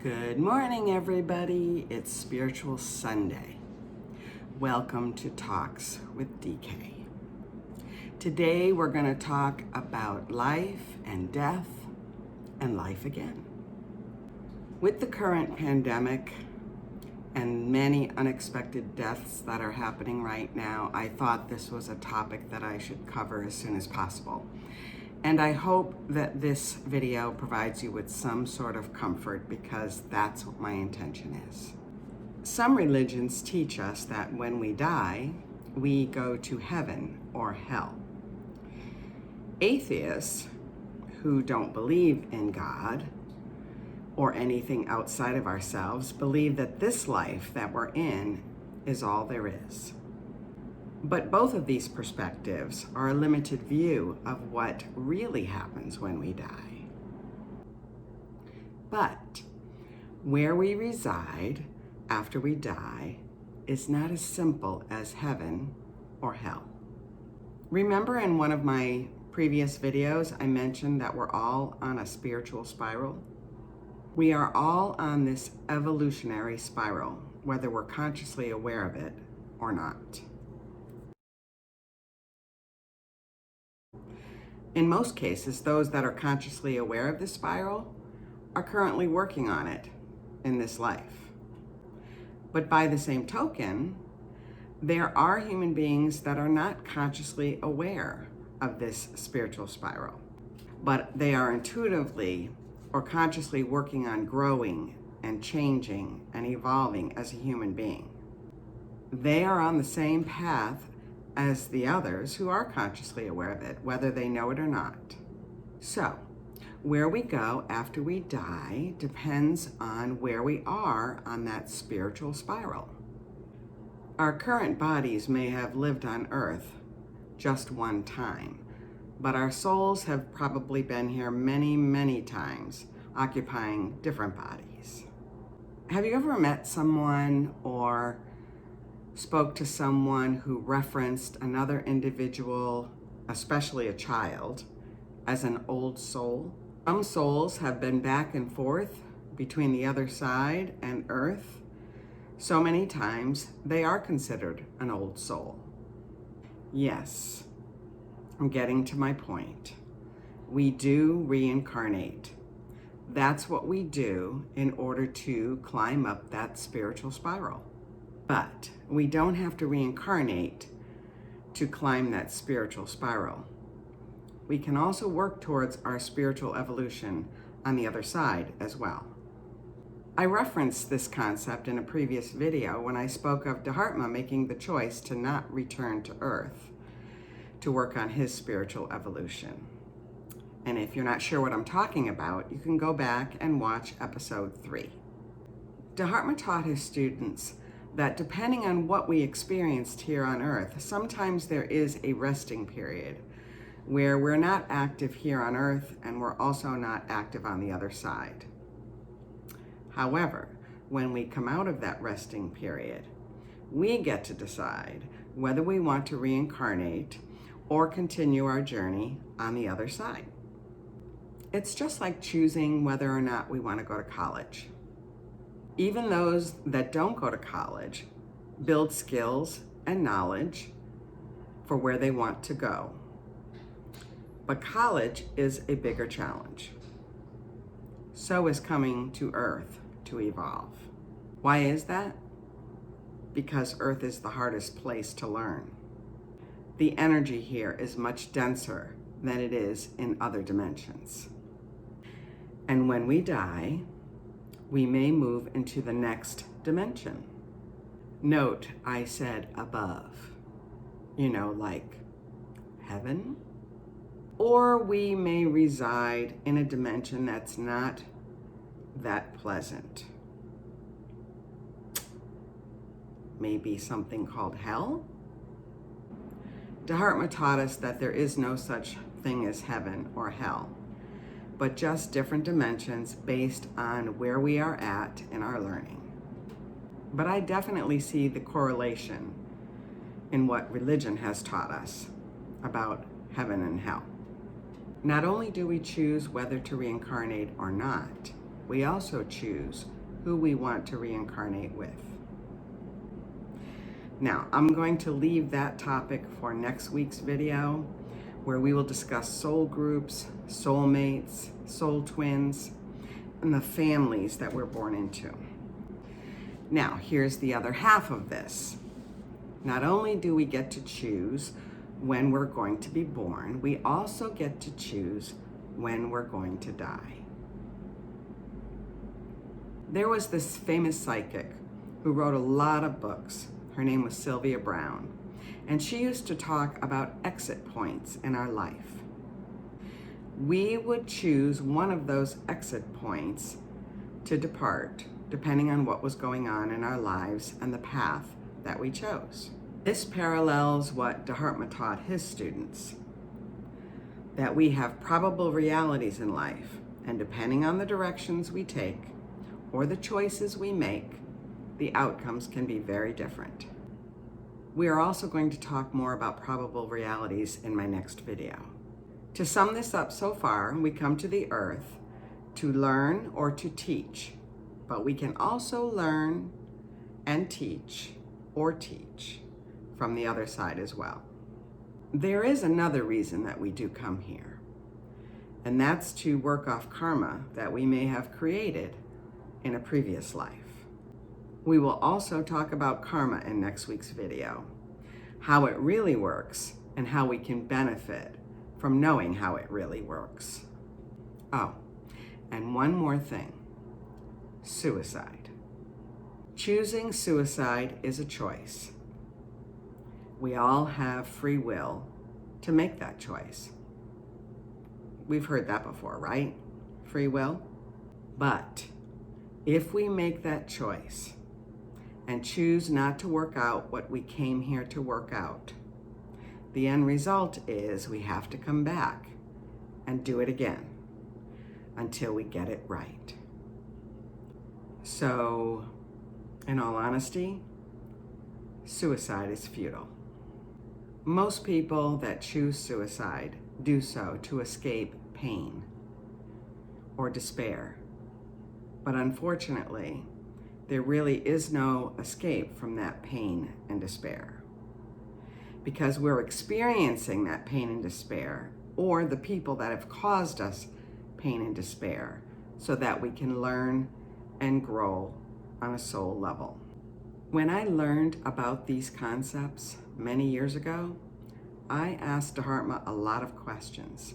Good morning, everybody. It's Spiritual Sunday. Welcome to Talks with DK. Today, we're going to talk about life and death and life again. With the current pandemic and many unexpected deaths that are happening right now, I thought this was a topic that I should cover as soon as possible. And I hope that this video provides you with some sort of comfort, because that's what my intention is. Some religions teach us that when we die, we go to heaven or hell. Atheists who don't believe in God or anything outside of ourselves believe that this life that we're in is all there is. But both of these perspectives are a limited view of what really happens when we die. But where we reside after we die is not as simple as heaven or hell. Remember in one of my previous videos, I mentioned that we're all on a spiritual spiral? We are all on this evolutionary spiral, whether we're consciously aware of it or not. In most cases, those that are consciously aware of this spiral are currently working on it in this life. But by the same token, there are human beings that are not consciously aware of this spiritual spiral, but they are intuitively or consciously working on growing and changing and evolving as a human being. They are on the same path as the others who are consciously aware of it, whether they know it or not. So, where we go after we die depends on where we are on that spiritual spiral. Our current bodies may have lived on Earth just one time, but our souls have probably been here many, many times, occupying different bodies. Have you ever met someone or spoke to someone who referenced another individual, especially a child, as an old soul? Some souls have been back and forth between the other side and Earth so many times they are considered an old soul. Yes, I'm getting to my point. We do reincarnate. That's what we do in order to climb up that spiritual spiral. But we don't have to reincarnate to climb that spiritual spiral. We can also work towards our spiritual evolution on the other side as well. I referenced this concept in a previous video when I spoke of Dharma making the choice to not return to Earth to work on his spiritual evolution. And if you're not sure what I'm talking about, you can go back and watch episode 3. Dharma taught his students that depending on what we experienced here on Earth, sometimes there is a resting period where we're not active here on Earth and we're also not active on the other side. However, when we come out of that resting period, we get to decide whether we want to reincarnate or continue our journey on the other side. It's just like choosing whether or not we want to go to college. Even those that don't go to college build skills and knowledge for where they want to go. But college is a bigger challenge. So is coming to Earth to evolve. Why is that? Because Earth is the hardest place to learn. The energy here is much denser than it is in other dimensions. And when we die, we may move into the next dimension. Note, I said above, like heaven. Or we may reside in a dimension that's not that pleasant. Maybe something called hell? Dharma taught us that there is no such thing as heaven or hell, but just different dimensions based on where we are at in our learning. But I definitely see the correlation in what religion has taught us about heaven and hell. Not only do we choose whether to reincarnate or not, we also choose who we want to reincarnate with. Now, I'm going to leave that topic for next week's video, where we will discuss soul groups, soulmates, soul twins, and the families that we're born into. Now, here's the other half of this. Not only do we get to choose when we're going to be born, we also get to choose when we're going to die. There was this famous psychic who wrote a lot of books. Her name was Sylvia Browne, and she used to talk about exit points in our life. We would choose one of those exit points to depart, depending on what was going on in our lives and the path that we chose. This parallels what Dharma taught his students, that we have probable realities in life, and depending on the directions we take or the choices we make, the outcomes can be very different. We are also going to talk more about probable realities in my next video. To sum this up so far, we come to the earth to learn or to teach, but we can also learn and teach or teach from the other side as well. There is another reason that we do come here, and that's to work off karma that we may have created in a previous life. We will also talk about karma in next week's video, how it really works and how we can benefit from knowing how it really works. Oh, and one more thing, suicide. Choosing suicide is a choice. We all have free will to make that choice. We've heard that before, right? Free will? But if we make that choice and choose not to work out what we came here to work out, the end result is we have to come back and do it again until we get it right. So, in all honesty, suicide is futile. Most people that choose suicide do so to escape pain or despair. But unfortunately, there really is no escape from that pain and despair, because we're experiencing that pain and despair, or the people that have caused us pain and despair, so that we can learn and grow on a soul level. When I learned about these concepts many years ago, I asked Dharma a lot of questions,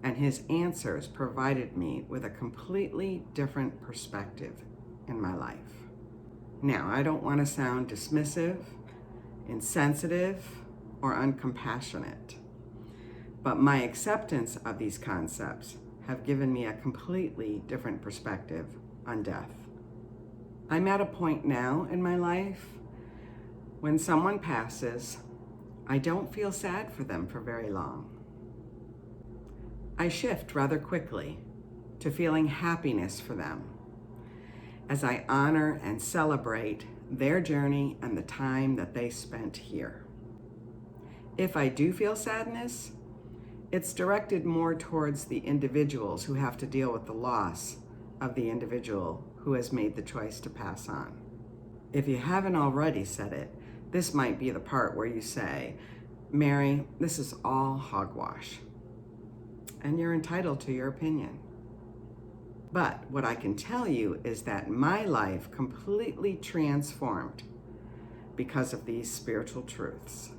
and his answers provided me with a completely different perspective in my life. Now, I don't want to sound dismissive, insensitive, or uncompassionate, but my acceptance of these concepts have given me a completely different perspective on death. I'm at a point now in my life when someone passes, I don't feel sad for them for very long. I shift rather quickly to feeling happiness for them as I honor and celebrate their journey and the time that they spent here. If I do feel sadness, it's directed more towards the individuals who have to deal with the loss of the individual who has made the choice to pass on. If you haven't already said it, this might be the part where you say, Mary, this is all hogwash. And you're entitled to your opinion. But what I can tell you is that my life completely transformed because of these spiritual truths.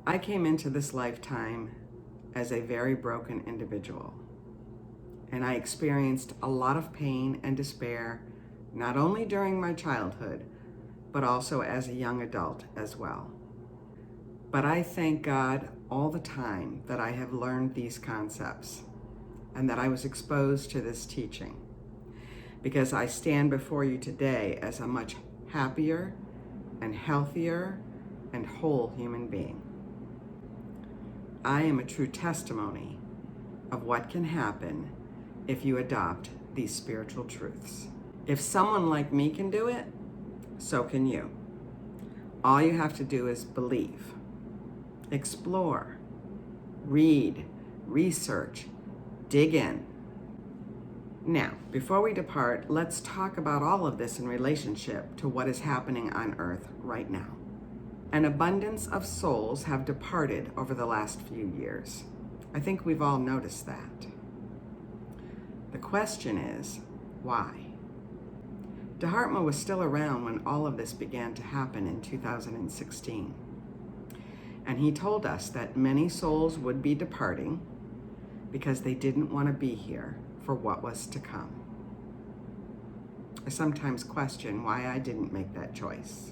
I came into this lifetime as a very broken individual, and I experienced a lot of pain and despair, not only during my childhood, but also as a young adult as well. But I thank God all the time that I have learned these concepts and that I was exposed to this teaching, because I stand before you today as a much happier and healthier and whole human being. I am a true testimony of what can happen if you adopt these spiritual truths. If someone like me can do it, so can you. All you have to do is believe, explore, read, research, dig in. Now, before we depart, let's talk about all of this in relationship to what is happening on Earth right now. An abundance of souls have departed over the last few years. I think we've all noticed that. The question is, why? Dharma was still around when all of this began to happen in 2016. And he told us that many souls would be departing because they didn't want to be here for what was to come. I sometimes question why I didn't make that choice.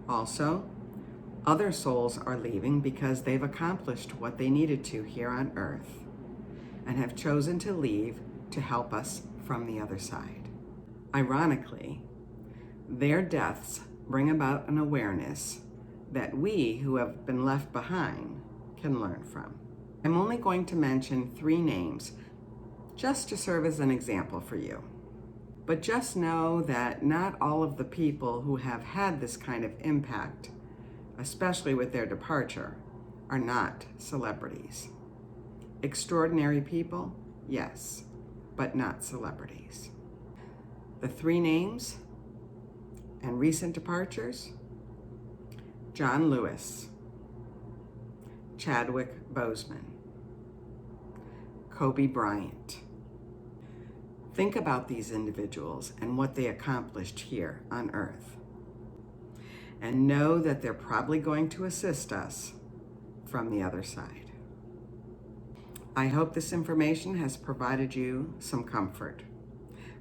Also, other souls are leaving because they've accomplished what they needed to here on Earth and have chosen to leave to help us from the other side. Ironically, their deaths bring about an awareness that we who have been left behind can learn from. I'm only going to mention 3 names just to serve as an example for you. But just know that not all of the people who have had this kind of impact, especially with their departure, are not celebrities. Extraordinary people, yes, but not celebrities. The 3 names and recent departures: John Lewis, Chadwick Boseman, Kobe Bryant. Think about these individuals and what they accomplished here on Earth. And know that they're probably going to assist us from the other side. I hope this information has provided you some comfort.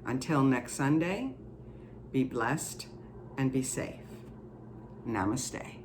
Until next Sunday, be blessed and be safe. Namaste.